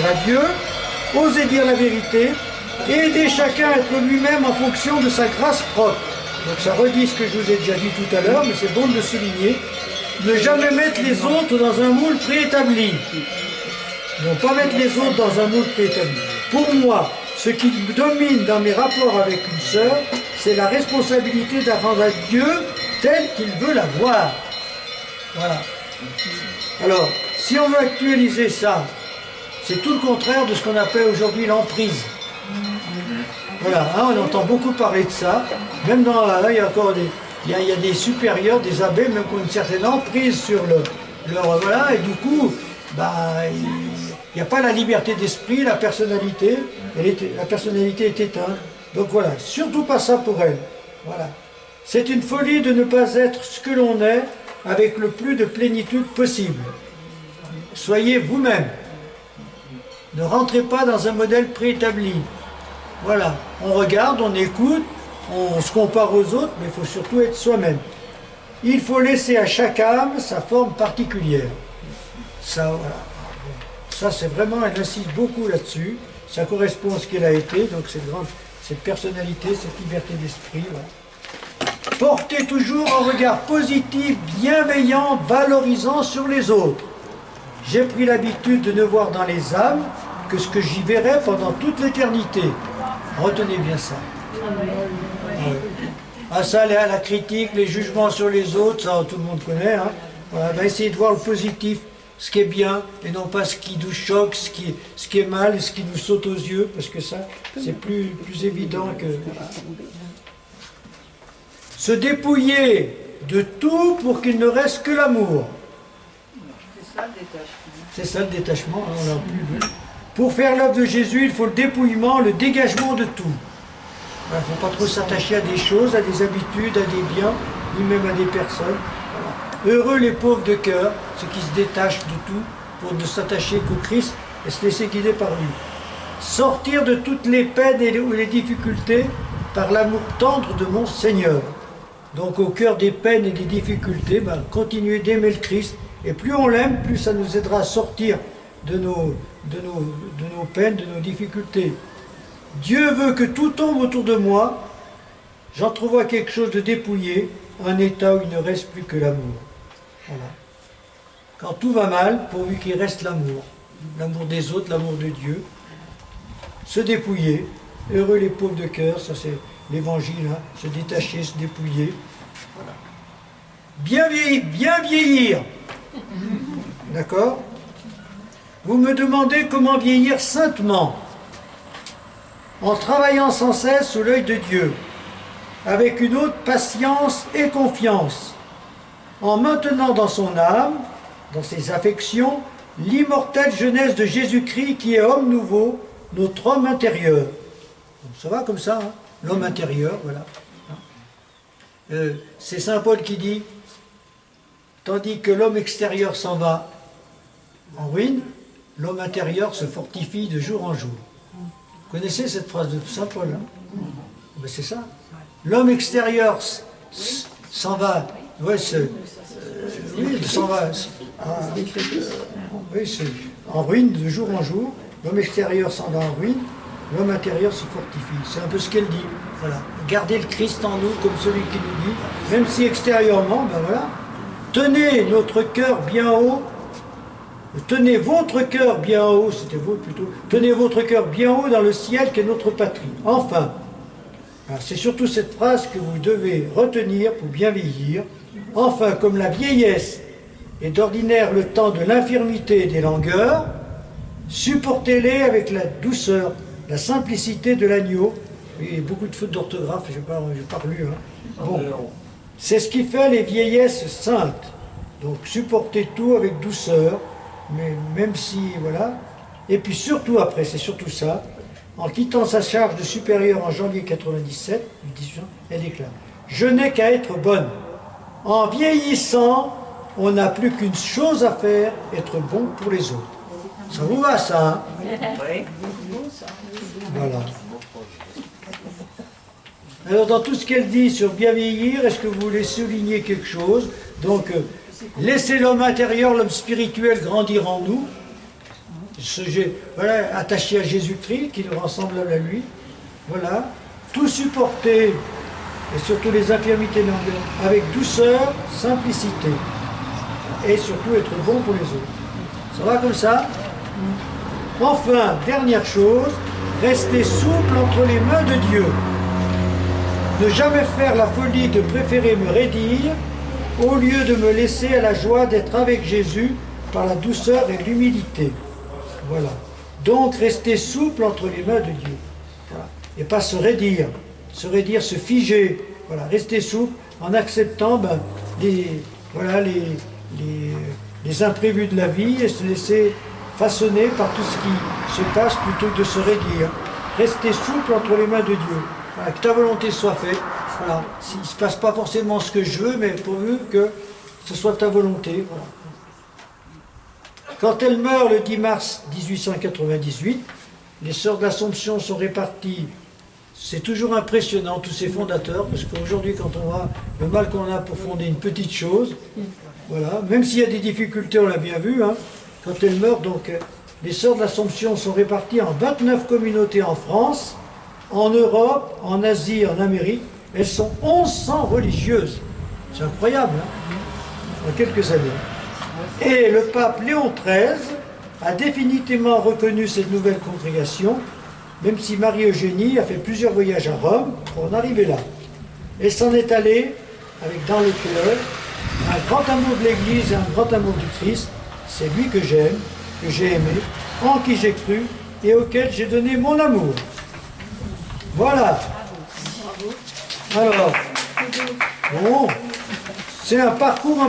à Dieu, oser dire la vérité, et aider chacun à être lui-même en fonction de sa grâce propre. Donc ça redit ce que je vous ai déjà dit tout à l'heure, mais c'est bon de le souligner. Ne jamais mettre les autres dans un moule préétabli. Ne pas mettre les autres dans un moule préétabli. Pour moi, ce qui domine dans mes rapports avec une sœur, c'est la responsabilité d'apprendre à Dieu tel qu'il veut la voir. Voilà. Alors, si on veut actualiser ça, c'est tout le contraire de ce qu'on appelle aujourd'hui l'emprise. Voilà, hein, on entend beaucoup parler de ça. Même dans il y a encore il y a des supérieurs, des abbés, même qui ont une certaine emprise sur leur voilà, et du coup, bah, il n'y a pas la liberté d'esprit, la personnalité est éteinte. Donc voilà, surtout pas ça pour elle. Voilà. C'est une folie de ne pas être ce que l'on est avec le plus de plénitude possible. Soyez vous-même. Ne rentrez pas dans un modèle préétabli. Voilà, on regarde, on écoute, on se compare aux autres, mais il faut surtout être soi-même. Il faut laisser à chaque âme sa forme particulière. Ça, voilà. Ça, c'est vraiment, elle insiste beaucoup là-dessus. Ça correspond à ce qu'elle a été, donc cette personnalité, cette liberté d'esprit. Voilà. Portez toujours un regard positif, bienveillant, valorisant sur les autres. J'ai pris l'habitude de ne voir dans les âmes que ce que j'y verrai pendant toute l'éternité. Retenez bien ça. Ah, ça, la critique, les jugements sur les autres, ça tout le monde connaît. Hein. Voilà, ben, essayez de voir le positif, ce qui est bien, et non pas ce qui nous choque, ce qui est mal, et ce qui nous saute aux yeux, parce que ça, c'est plus évident que... Se dépouiller de tout pour qu'il ne reste que l'amour. C'est ça le détachement. C'est ça le détachement, hein, on l'a plus vu. Pour faire l'œuvre de Jésus, il faut le dépouillement, le dégagement de tout. Il ne faut pas trop s'attacher à des choses, à des habitudes, à des biens, ni même à des personnes. Voilà. Heureux les pauvres de cœur, ceux qui se détachent de tout pour ne s'attacher qu'au Christ et se laisser guider par lui. Sortir de toutes les peines et les difficultés par l'amour tendre de mon Seigneur. Donc au cœur des peines et des difficultés, ben, continuer d'aimer le Christ. Et plus on l'aime, plus ça nous aidera à sortir de nos peines, de nos difficultés. Dieu veut que tout tombe autour de moi. J'entrevois quelque chose de dépouillé, un état où il ne reste plus que l'amour. Voilà. Quand tout va mal, pourvu qu'il reste l'amour. L'amour des autres, l'amour de Dieu. Se dépouiller. Heureux les pauvres de cœur, ça c'est l'évangile, hein. Se détacher, se dépouiller. Voilà. Bien vieillir. D'accord? Vous me demandez comment vieillir saintement, en travaillant sans cesse sous l'œil de Dieu, avec une haute patience et confiance, en maintenant dans son âme, dans ses affections, l'immortelle jeunesse de Jésus-Christ qui est homme nouveau, notre homme intérieur. Donc, ça va comme ça, hein? L'homme intérieur, voilà. C'est Saint Paul qui dit, tandis que l'homme extérieur s'en va en ruine, l'homme intérieur se fortifie de jour en jour. Vous connaissez cette phrase de Saint Paul, hein? Ben c'est ça. L'homme extérieur s'en va, ouais, oui, s'en va en ruine de jour en jour. L'homme extérieur s'en va en ruine, l'homme intérieur se fortifie. C'est un peu ce qu'elle dit. Voilà. Gardez le Christ en nous comme celui qui nous dit, même si extérieurement, ben voilà. Tenez notre cœur bien haut. Tenez votre cœur bien haut, c'était vous plutôt. Tenez votre cœur bien haut dans le ciel qui est notre patrie. Enfin, c'est surtout cette phrase que vous devez retenir pour bien vieillir. Enfin, comme la vieillesse est d'ordinaire le temps de l'infirmité et des langueurs, supportez-les avec la douceur, la simplicité de l'agneau. Il y a beaucoup de fautes d'orthographe, je n'ai pas lu. Hein. Bon. C'est ce qui fait les vieillesses saintes. Donc supportez tout avec douceur, mais même si, voilà. Et puis surtout après, c'est surtout ça, en quittant sa charge de supérieur en janvier 97, elle déclare « Je n'ai qu'à être bonne. En vieillissant, on n'a plus qu'une chose à faire, être bon pour les autres. » Ça vous va ça, hein? Oui. Voilà. Alors dans tout ce qu'elle dit sur bien vieillir, est-ce que vous voulez souligner quelque chose? Donc, laissez l'homme intérieur, l'homme spirituel grandir en nous. voilà, attaché à Jésus-Christ, qui le rend semblable à lui. Voilà. Tout supporter, et surtout les infirmités avec douceur, simplicité. Et surtout être bon pour les autres. Ça va comme ça? Enfin, dernière chose, rester souple entre les mains de Dieu. Ne jamais faire la folie de préférer me raidir au lieu de me laisser à la joie d'être avec Jésus par la douceur et l'humilité. Voilà. Donc, rester souple entre les mains de Dieu. Voilà. Et pas se raidir, se figer. Voilà. Rester souple en acceptant les imprévus de la vie et se laisser façonner par tout ce qui se passe plutôt que de se raidir. Rester souple entre les mains de Dieu. Voilà, que ta volonté soit faite. Voilà. Il ne se passe pas forcément ce que je veux, mais pourvu que ce soit ta volonté. Voilà. Quand elle meurt le 10 mars 1898, les Sœurs de l'Assomption sont réparties. C'est toujours impressionnant, tous ces fondateurs, parce qu'aujourd'hui, quand on voit le mal qu'on a pour fonder une petite chose, voilà, même s'il y a des difficultés, on l'a bien vu, hein, quand elle meurt, donc, les Sœurs de l'Assomption sont réparties en 29 communautés en France, en Europe, en Asie, en Amérique. Elles sont 1100 religieuses. C'est incroyable, hein, en quelques années. Et le pape Léon XIII a définitivement reconnu cette nouvelle congrégation, même si Marie-Eugénie a fait plusieurs voyages à Rome pour en arriver là. Elle s'en est allée avec dans le cœur un grand amour de l'Église et un grand amour du Christ. C'est lui que j'aime, que j'ai aimé, en qui j'ai cru et auquel j'ai donné mon amour. Voilà. Alors, bon, c'est un parcours